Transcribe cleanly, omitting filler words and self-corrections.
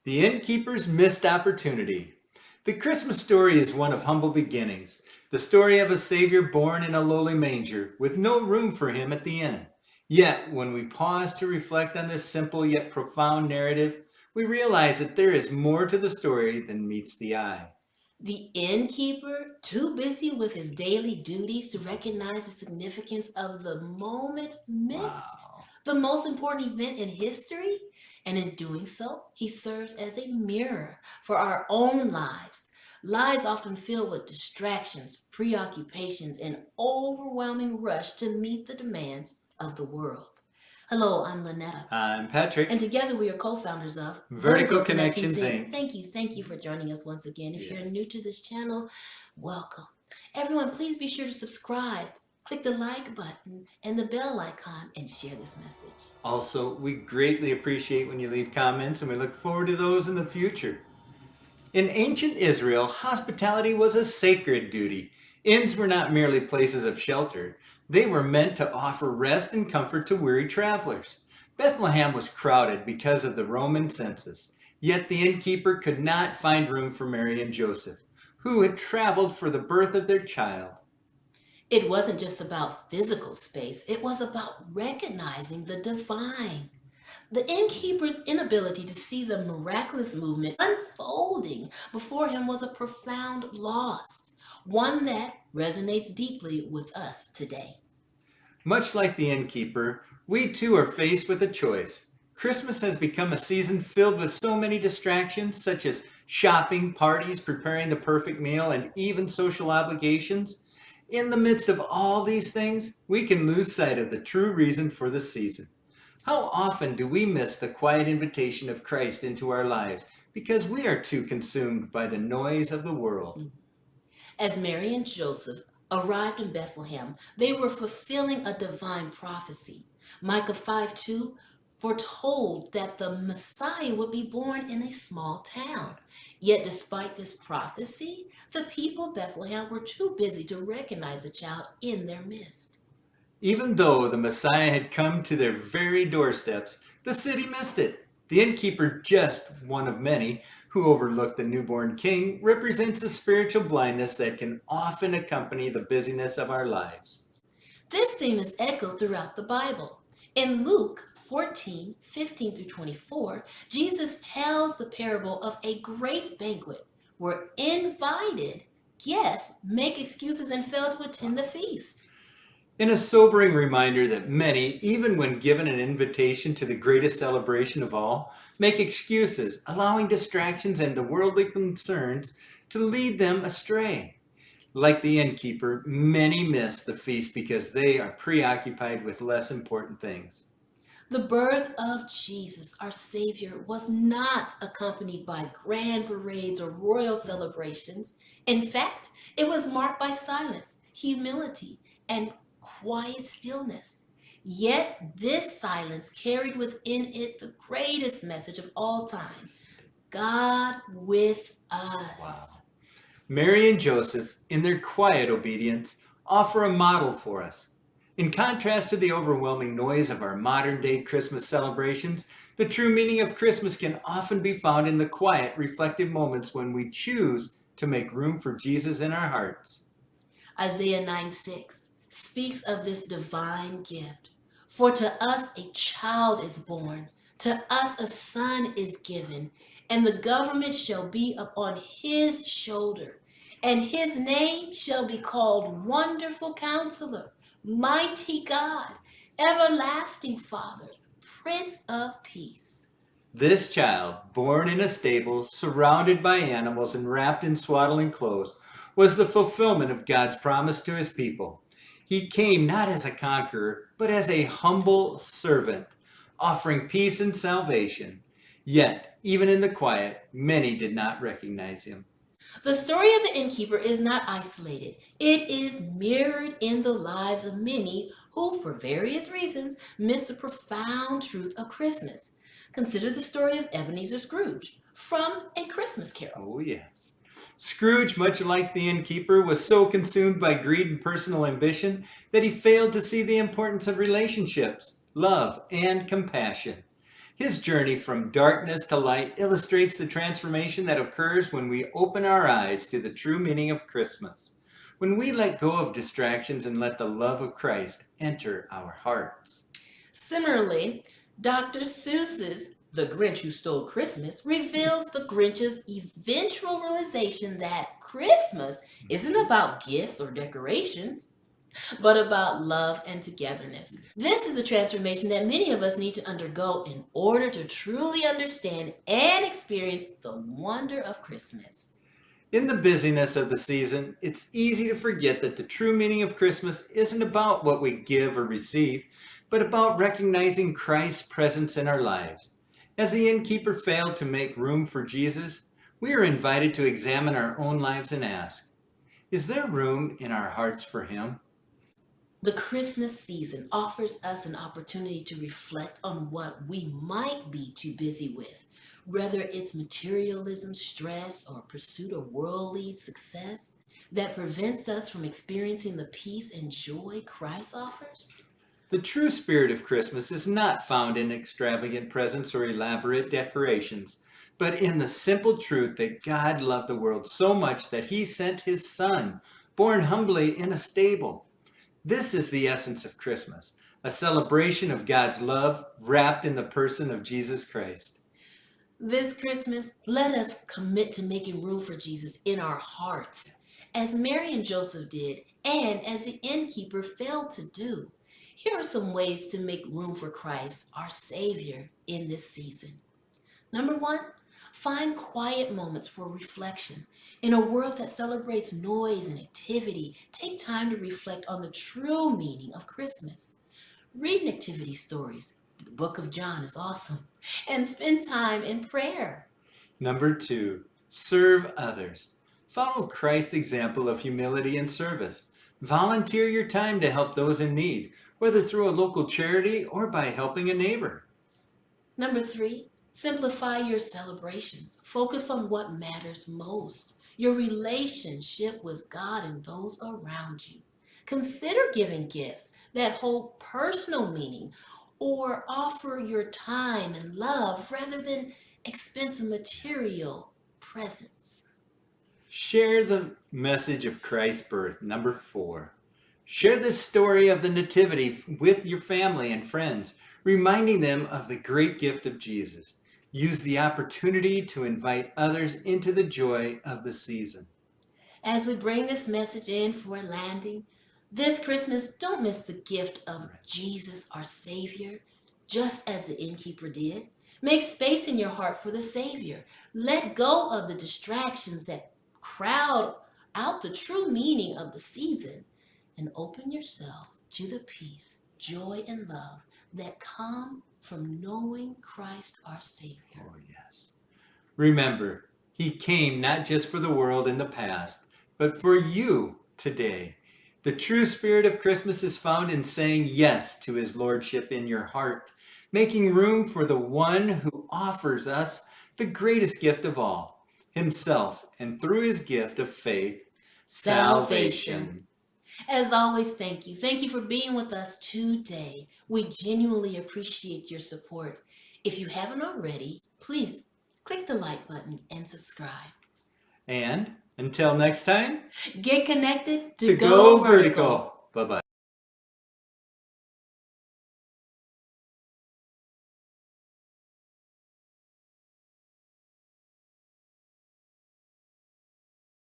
The Innkeeper's Missed Opportunity. The Christmas story is one of humble beginnings, the story of a Savior born in a lowly manger, with no room for him at the inn. Yet, when we pause to reflect on this simple yet profound narrative, we realize that there is more to the story than meets the eye. The innkeeper, too busy with his daily duties to recognize the significance of the moment, missed Wow. the most important event in history. And in doing so, he serves as a mirror for our own lives. Lives often filled with distractions, preoccupations, and overwhelming rush to meet the demands of the world. Hello, I'm Linnetta. I'm And Patrick. together we are co-founders of Vertical Vertical Connections Connections Inc. Inc. Thank you for joining us once again. If you're new Yes. to this channel, welcome. Everyone, please be sure to subscribe. Click the like button and the bell icon and share this message. Also, we greatly appreciate when you leave comments and we look forward to those in the future. In ancient Israel, hospitality was a sacred duty. Inns were not merely places of shelter, they were meant to offer rest and comfort to weary travelers. Bethlehem was crowded because of the Roman census, yet the innkeeper could not find room for Mary and Joseph, who had traveled for the birth of their child. It wasn't just about physical space, it was about recognizing the divine. The innkeeper's inability to see the miraculous movement unfolding before him was a profound loss, one that resonates deeply with us today. Much like the innkeeper, we too are faced with a choice. Christmas has become a season filled with so many distractions, such as shopping, parties, preparing the perfect meal, and even social obligations. In the midst of all these things, we can lose sight of the true reason for the season. How often do we miss the quiet invitation of Christ into our lives because we are too consumed by the noise of the world? As Mary and Joseph arrived in Bethlehem, they were fulfilling a divine prophecy. Micah 5:2 foretold that the Messiah would be born in a small town. Yet, despite this prophecy, the people of Bethlehem were too busy to recognize the child in their midst. Even though the Messiah had come to their very doorsteps, the city missed it. The innkeeper, just one of many who overlooked the newborn king, represents a spiritual blindness that can often accompany the busyness of our lives. This theme is echoed throughout the Bible. In Luke 14:15 through 24, Jesus tells the parable of a great banquet where invited guests make excuses and fail to attend the feast. In a sobering reminder that many, even when given an invitation to the greatest celebration of all, make excuses, allowing distractions and the worldly concerns to lead them astray. Like the innkeeper, many miss the feast because they are preoccupied with less important things. The birth of Jesus, our Savior, was not accompanied by grand parades or royal celebrations. In fact, it was marked by silence, humility, and quiet stillness. Yet this silence carried within it the greatest message of all time: God with Wow. us. Mary and Joseph, in their quiet obedience, offer a model for us. In contrast to the overwhelming noise of our modern day Christmas celebrations, the true meaning of Christmas can often be found in the quiet, reflective moments when we choose to make room for Jesus in our hearts. Isaiah 9:6 speaks of this divine gift. For to us a child is born, to us a son is given, and the government shall be upon his shoulder, and his name shall be called Wonderful Counselor, Mighty God, Everlasting Father, Prince of Peace. This child, born in a stable, surrounded by animals and wrapped in swaddling clothes, was the fulfillment of God's promise to his people. He came not as a conqueror, but as a humble servant, offering peace and salvation. Yet, even in the quiet, many did not recognize him. The story of the innkeeper is not isolated. It is mirrored in the lives of many who, for various reasons, miss the profound truth of Christmas. Consider the story of Ebenezer Scrooge from A Christmas Carol. Oh, yes. Scrooge, much like the innkeeper, was so consumed by greed and personal ambition that he failed to see the importance of relationships, love, and compassion. His journey from darkness to light illustrates the transformation that occurs when we open our eyes to the true meaning of Christmas, when we let go of distractions and let the love of Christ enter our hearts. Similarly, Dr. Seuss's The Grinch Who Stole Christmas reveals the Grinch's eventual realization that Christmas isn't about gifts or decorations, but about love and togetherness. This is a transformation that many of us need to undergo in order to truly understand and experience the wonder of Christmas. In the busyness of the season, it's easy to forget that the true meaning of Christmas isn't about what we give or receive, but about recognizing Christ's presence in our lives. As the innkeeper failed to make room for Jesus, we are invited to examine our own lives and ask, is there room in our hearts for Him? The Christmas season offers us an opportunity to reflect on what we might be too busy with, whether it's materialism, stress, or pursuit of worldly success that prevents us from experiencing the peace and joy Christ offers. The true spirit of Christmas is not found in extravagant presents or elaborate decorations, but in the simple truth that God loved the world so much that He sent His Son, born humbly in a stable. This is the essence of Christmas, a celebration of God's love wrapped in the person of Jesus Christ. This Christmas, let us commit to making room for Jesus in our hearts, as Mary and Joseph did, and as the innkeeper failed to do. Here are some ways to make room for Christ, our Savior, in this season. Number one, find quiet moments for reflection. In a world that celebrates noise and activity, take time to reflect on the true meaning of Christmas. Read nativity stories. The book of John is awesome. And spend time in prayer. Number two, serve others. Follow Christ's example of humility and service. Volunteer your time to help those in need, whether through a local charity or by helping a neighbor. Number three, simplify your celebrations. Focus on what matters most, your relationship with God and those around you. Consider giving gifts that hold personal meaning or offer your time and love rather than expensive material presents. Share the message of Christ's birth. Number four, share the story of the Nativity with your family and friends, reminding them of the great gift of Jesus. Use the opportunity to invite others into the joy of the season. As we bring this message in for a landing, this Christmas, don't miss the gift of Jesus, our Savior, just as the innkeeper did. Make space in your heart for the Savior. Let go of the distractions that crowd out the true meaning of the season and open yourself to the peace, joy, and love that come from knowing Christ our Savior. Oh, yes. Remember, He came not just for the world in the past, but for you today. The true spirit of Christmas is found in saying yes to His Lordship in your heart, making room for the one who offers us the greatest gift of all, Himself, and through His gift of faith, salvation. As always, thank you. Thank you for being with us today. We genuinely appreciate your support. If you haven't already, please click the like button and subscribe. And until next time, Get connected to go vertical. Bye-bye.